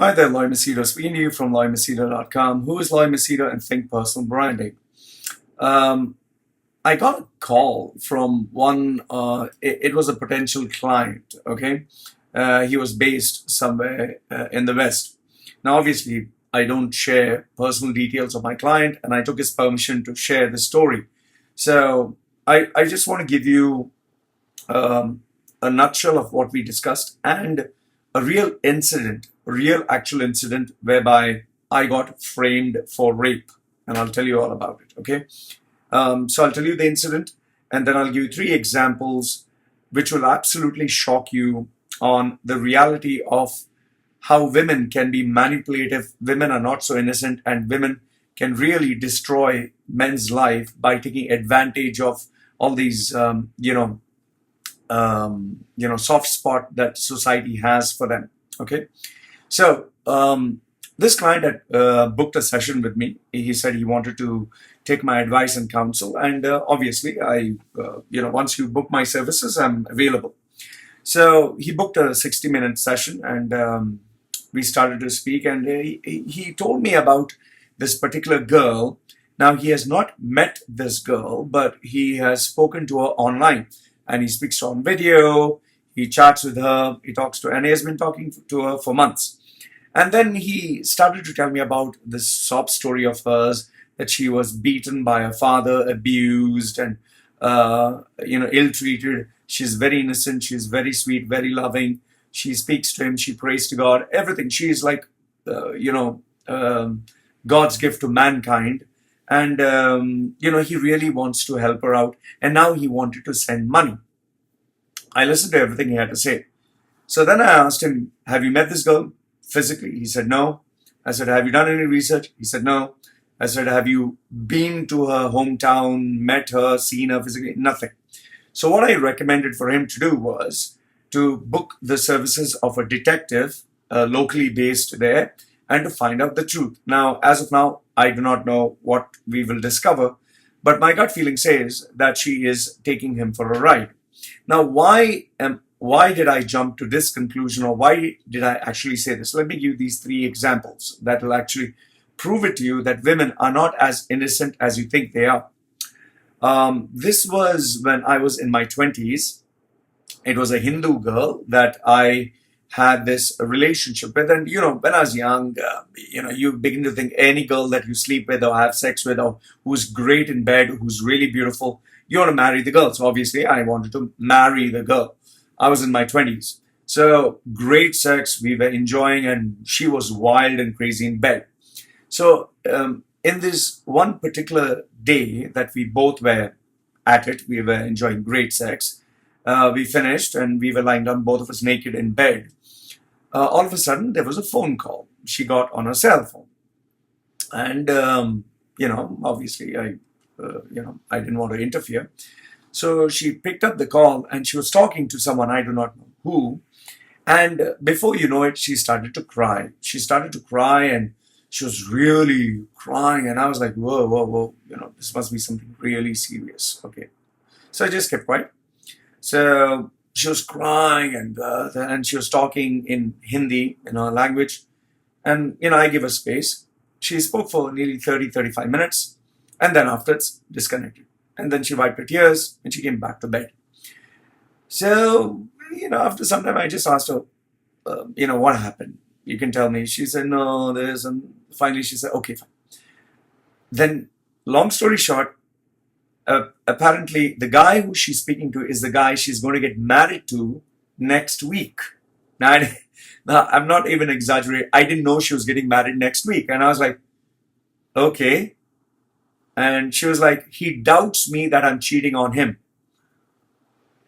Hi there, Loy Machedo, speaking to you from loymachedo.com. Who is Loy Machedo and Think Personal Branding? Um, I got a call from one, it was a potential client, okay? He was based somewhere in the West. Now, obviously, I don't share personal details of my client, and I took his permission to share the story. So I just want to give you um, a nutshell of what we discussed and a real actual incident whereby I got framed for rape. And I'll tell you all about it, okay? So I'll tell you the incident and then I'll give you three examples which will absolutely shock you on the reality of how women can be manipulative, women are not so innocent, and women can really destroy men's life by taking advantage of all these, soft spot that society has for them. Okay, so this client had booked a session with me. He said he wanted to take my advice and counsel, and obviously, once you book my services, I'm available. So he booked a 60-minute session, and we started to speak, and he told me about this particular girl. Now, he has not met this girl, but he has spoken to her online, and he speaks on video, he chats with her, he talks to her, and he has been talking to her for months. And then he started to tell me about this sob story of hers, that she was beaten by her father, abused, and ill-treated. She's very innocent, she's very sweet, very loving. She speaks to him, she prays to God, everything. She is like, God's gift to mankind. And, he really wants to help her out. And now he wanted to send money. I listened to everything he had to say. So then I asked him, have you met this girl physically? He said, no. I said, have you done any research? He said, no. I said, have you been to her hometown, met her, seen her physically? Nothing. So what I recommended for him to do was to book the services of a detective locally based there and to find out the truth. Now, as of now, I do not know what we will discover, but my gut feeling says that she is taking him for a ride. Now, why did I jump to this conclusion, or why did I actually say this? Let me give you these three examples that will actually prove it to you that women are not as innocent as you think they are. This was when I was in my 20s. It was a Hindu girl that I had this relationship with. And, when I was young, you begin to think any girl that you sleep with or have sex with or who's great in bed, who's really beautiful, you want to marry the girl. So obviously I wanted to marry the girl. I was in my 20s. So great sex, we were enjoying, and she was wild and crazy in bed. So in this one particular day that we both were at it, we were enjoying great sex. We finished and we were lying down, both of us naked in bed. All of a sudden, there was a phone call. She got on her cell phone. And, obviously I didn't want to interfere. So she picked up the call and she was talking to someone, I do not know who. And before you know it, she started to cry. She started to cry and she was really crying. And I was like, whoa, whoa, whoa, this must be something really serious. Okay. So I just kept quiet. So she was crying and she was talking in Hindi, in her language. And, I gave her space. She spoke for nearly 35 minutes. And then afterwards, disconnected. And then she wiped her tears and she came back to bed. So, after some time, I just asked her, what happened? You can tell me. She said, no, there's, and finally she said, okay, fine. Then, long story short, apparently the guy who she's speaking to is the guy she's going to get married to next week. Now, I'm not even exaggerating. I didn't know she was getting married next week. And I was like, okay. And she was like, he doubts me that I'm cheating on him.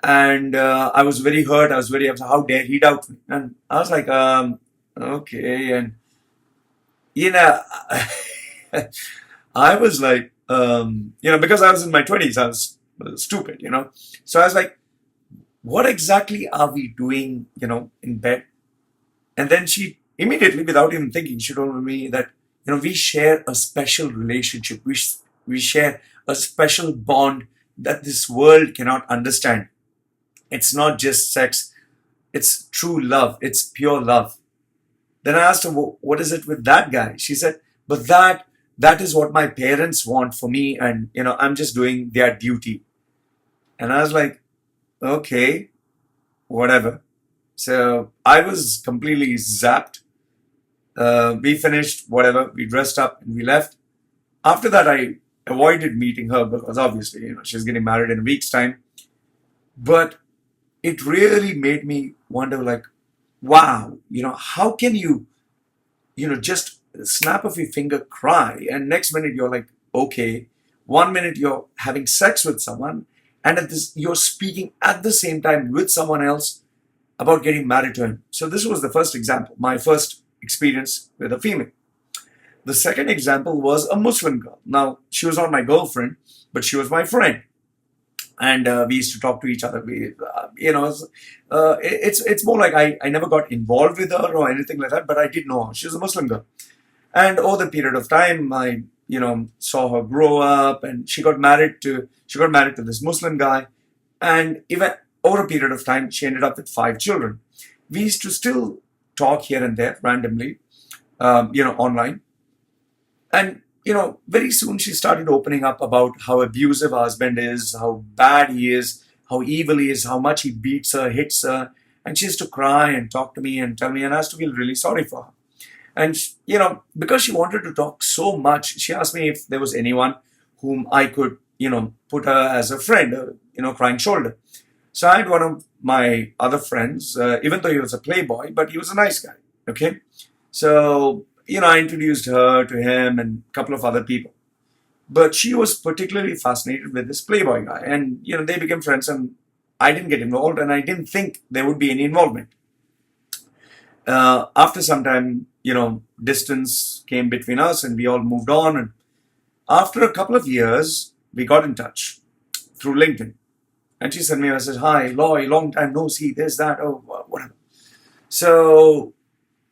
And I was very hurt. I was very upset. How dare he doubt me? And I was like, okay. And, I was like, because I was in my 20s, I was stupid, So I was like, what exactly are we doing, in bed? And then she immediately, without even thinking, she told me that, we share a special relationship. We share a special bond that this world cannot understand. It's not just sex. It's true love. It's pure love. Then I asked her, what is it with that guy? She said, but that is what my parents want for me, and I'm just doing their duty. And I was like, okay, whatever. So I was completely zapped. We finished whatever, we dressed up and we left. After that, I avoided meeting her because obviously, she's getting married in a week's time. But it really made me wonder, like, wow, how can you, just snap of your finger, cry, and next minute you're like, okay. 1 minute you're having sex with someone, and at this you're speaking at the same time with someone else about getting married to him. So this was the first example, my first experience with a female. The second example was a Muslim girl. Now, she was not my girlfriend, but she was my friend. And we used to talk to each other. It's more like I never got involved with her or anything like that, but I did know her. She was a Muslim girl. And over the period of time, I, saw her grow up, and she got married to this Muslim guy. And even over a period of time, she ended up with 5 children. We used to still talk here and there randomly, online. And, very soon she started opening up about how abusive her husband is, how bad he is, how evil he is, how much he beats her, hits her. And she used to cry and talk to me and tell me, and I used to feel really sorry for her. And, because she wanted to talk so much, she asked me if there was anyone whom I could, put her as a friend, crying shoulder. So I had one of my other friends, even though he was a playboy, but he was a nice guy. Okay. So, I introduced her to him and a couple of other people. But she was particularly fascinated with this playboy guy. And, they became friends, and I didn't get involved, and I didn't think there would be any involvement. After some time, distance came between us, and we all moved on. And after a couple of years, we got in touch through LinkedIn. And she sent me a message, hi, Loy, long time no see, this, that, oh, whatever. So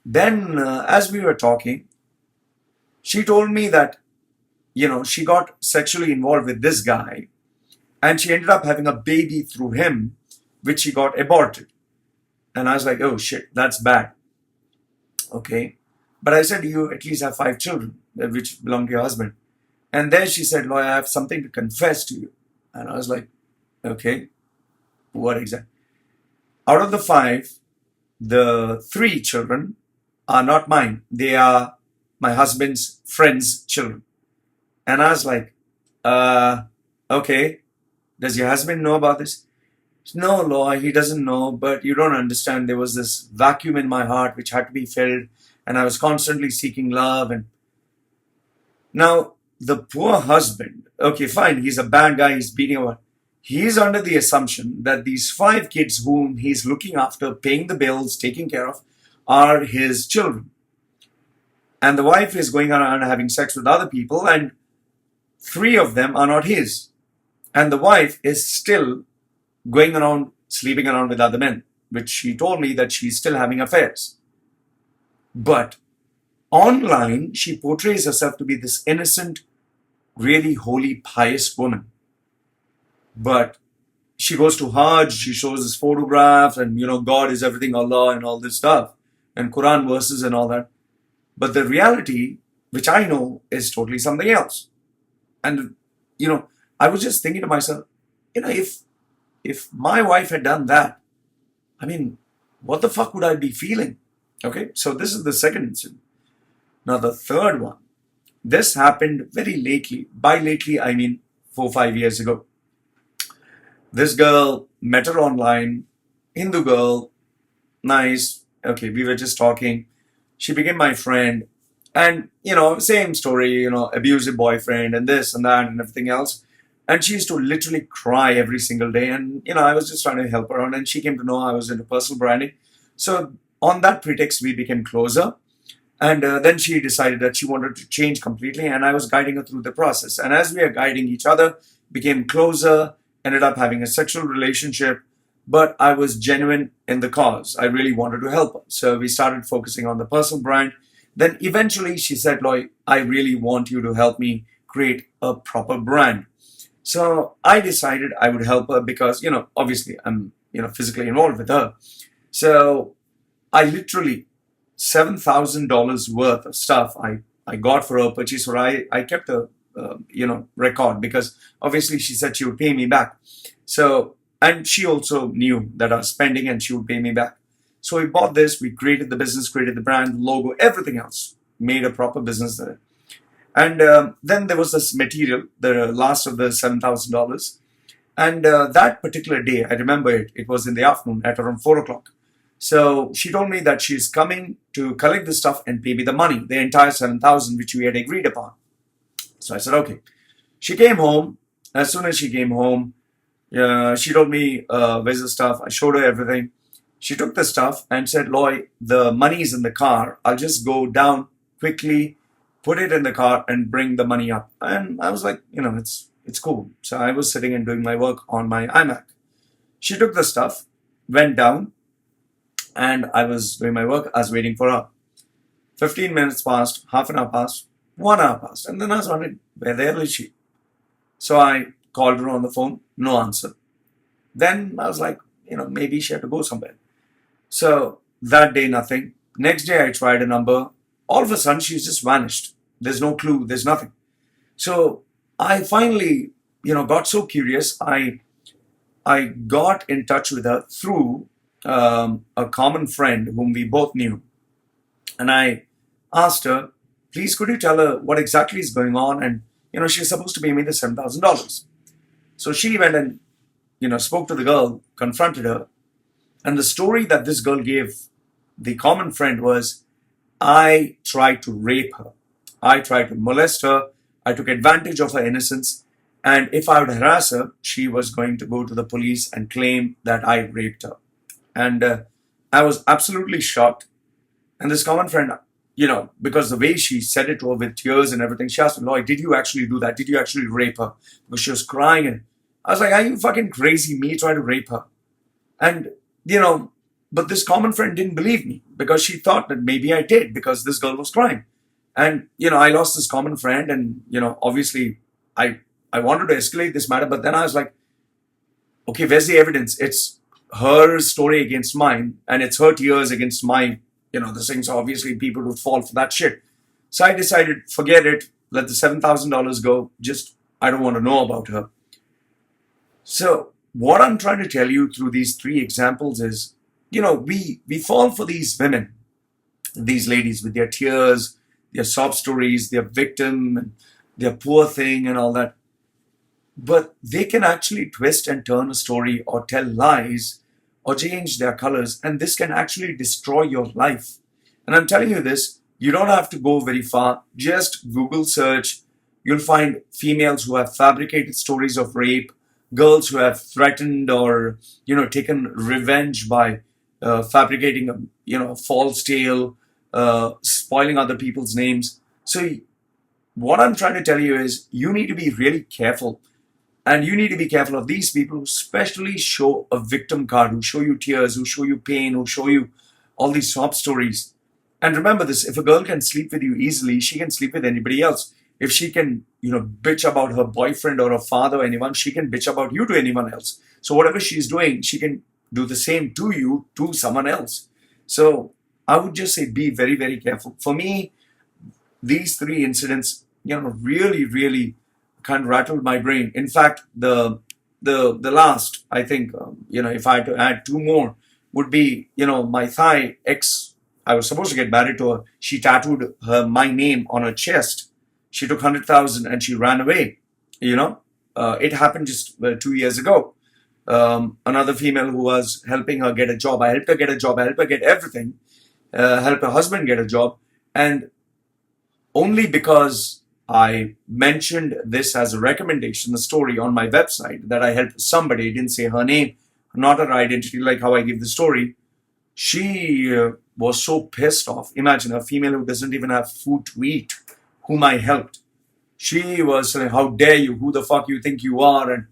then, as we were talking, she told me that, she got sexually involved with this guy, and she ended up having a baby through him, which she got aborted. And I was like, oh shit, that's bad. Okay. But I said, you at least have 5 children, which belong to your husband. And then she said, Loy, I have something to confess to you. And I was like, okay, what exactly? Out of the 5, the 3 children are not mine. They are my husband's friend's children. And I was like, okay, does your husband know about this? No, Loy, he doesn't know, but you don't understand. There was this vacuum in my heart which had to be filled, and I was constantly seeking love. And now the poor husband, okay, fine, he's a bad guy, he's beating her. He's under the assumption that these 5 kids whom he's looking after, paying the bills, taking care of, are his children. And the wife is going around having sex with other people, and 3 of them are not his. And the wife is still going around, sleeping around with other men, which she told me that she's still having affairs. But online, she portrays herself to be this innocent, really holy, pious woman. But she goes to Hajj, she shows his photographs, and God is everything, Allah, and all this stuff, and Quran verses and all that. But the reality, which I know, is totally something else. And I was just thinking to myself, if my wife had done that, I mean, what the fuck would I be feeling? Okay, so this is the second incident. Now the third one, this happened very lately. By lately, I mean 4 or 5 years ago. This girl, met her online, Hindu girl, nice. Okay, we were just talking. She became my friend. And, same story, abusive boyfriend and this and that and everything else. And she used to literally cry every single day. And, I was just trying to help her out. And she came to know I was into personal branding. So on that pretext, we became closer. And then she decided that she wanted to change completely. And I was guiding her through the process. And as we are guiding each other, became closer, ended up having a sexual relationship. But I was genuine in the cause. I really wanted to help her. So we started focusing on the personal brand. Then eventually she said, Loy, I really want you to help me create a proper brand. So I decided I would help her because, obviously I'm, physically involved with her. So I literally $7,000 worth of stuff I got for her purchase, or I kept a record, because obviously she said she would pay me back. So, and she also knew that I was spending and she would pay me back. So we bought this, we created the business, created the brand, logo, everything else, made a proper business there. And then there was this material, the last of the $7,000. And that particular day, I remember it was in the afternoon at around 4 o'clock. So she told me that she's coming to collect the stuff and pay me the money, the entire 7,000, which we had agreed upon. So I said, okay. She came home. As soon as she came home, she told me, where's the stuff? I showed her everything. She took the stuff and said, Loy, the money is in the car. I'll just go down quickly, put it in the car and bring the money up. And I was like, it's cool. So I was sitting and doing my work on my iMac. She took the stuff, went down, and I was doing my work. I was waiting for her. 15 minutes passed, half an hour passed, 1 hour passed. And then I was wondering, where the hell is she? So I called her on the phone, no answer. Then I was like, maybe she had to go somewhere. So that day, nothing. Next day, I tried a number. All of a sudden, she's just vanished. There's no clue. There's nothing. So I finally, got so curious. I got in touch with her through a common friend whom we both knew. And I asked her, please, could you tell her what exactly is going on? And, she's supposed to pay me the $7,000. So she went and, spoke to the girl, confronted her. And the story that this girl gave the common friend was, I tried to rape her. I tried to molest her. I took advantage of her innocence. And if I would harass her, she was going to go to the police and claim that I raped her. And I was absolutely shocked. And this common friend, because the way she said it to her with tears and everything, she asked me, Lloyd, did you actually do that? Did you actually rape her? Because she was crying. And I was like, are you fucking crazy? Me try to rape her? And, but this common friend didn't believe me because she thought that maybe I did because this girl was crying. And, I lost this common friend and, obviously I wanted to escalate this matter, but then I was like, okay, where's the evidence? It's her story against mine and it's her tears against my, the things. Obviously people would fall for that shit. So I decided, forget it, let the $7,000 go. Just, I don't want to know about her. So what I'm trying to tell you through these three examples is, we fall for these women, these ladies with their tears, their sob stories, their victim, their poor thing and all that. But they can actually twist and turn a story or tell lies or change their colors. And this can actually destroy your life. And I'm telling you this, you don't have to go very far. Just Google search. You'll find females who have fabricated stories of rape, girls who have threatened or, taken revenge by fabricating a false tale, spoiling other people's names. So what I'm trying to tell you is you need to be really careful. And you need to be careful of these people who especially show a victim card, who show you tears, who show you pain, who show you all these sob stories. And remember this, if a girl can sleep with you easily, she can sleep with anybody else. If she can, bitch about her boyfriend or her father or anyone, she can bitch about you to anyone else. So whatever she's doing, she can do the same to you, to someone else. So I would just say be very, very careful. For me, these three incidents, really, really kind of rattled my brain. In fact, the last, I think, if I had to add two more, would be, my Thai ex. I was supposed to get married to her. She tattooed my name on her chest. She took 100,000 and she ran away. It happened just 2 years ago. Another female who was helping her get a job. I helped her get a job. I helped her get everything. Helped her husband get a job. And only because I mentioned this as a recommendation, the story on my website, that I helped somebody, didn't say her name, not her identity, like how I give the story. She was so pissed off. Imagine a female who doesn't even have food to eat, whom I helped. She was saying, how dare you? Who the fuck you think you are? And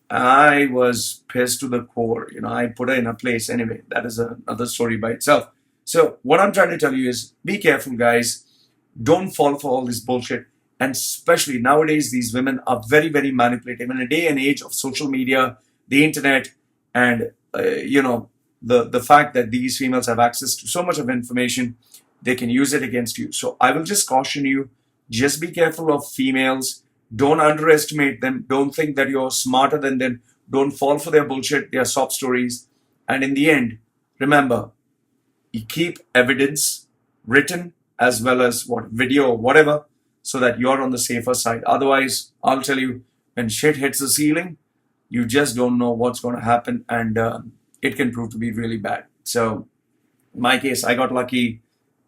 I was pissed to the core. I put her in a place. Anyway, that is another story by itself. So what I'm trying to tell you is be careful, guys. Don't fall for all this bullshit. And especially nowadays, these women are very, very manipulative. In a day and age of social media, the internet, and, the fact that these females have access to so much of information, they can use it against you. So I will just caution you, just be careful of females. Don't underestimate them. Don't think that you're smarter than them. Don't fall for their bullshit, their sob stories. And in the end, remember, you keep evidence written as well as what video or whatever, so that you're on the safer side. Otherwise, I'll tell you, when shit hits the ceiling, you just don't know what's going to happen, and it can prove to be really bad. So in my case, I got lucky,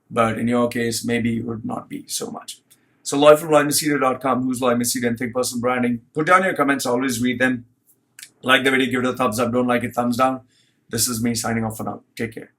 but in your case, maybe it would not be so much. So Lloyd from LloydMachedo.com, who's Lloyd Machedo and Think Personal Branding. Put down your comments, I always read them. Like the video, give it a thumbs up. Don't like it, thumbs down. This is me signing off for now. Take care.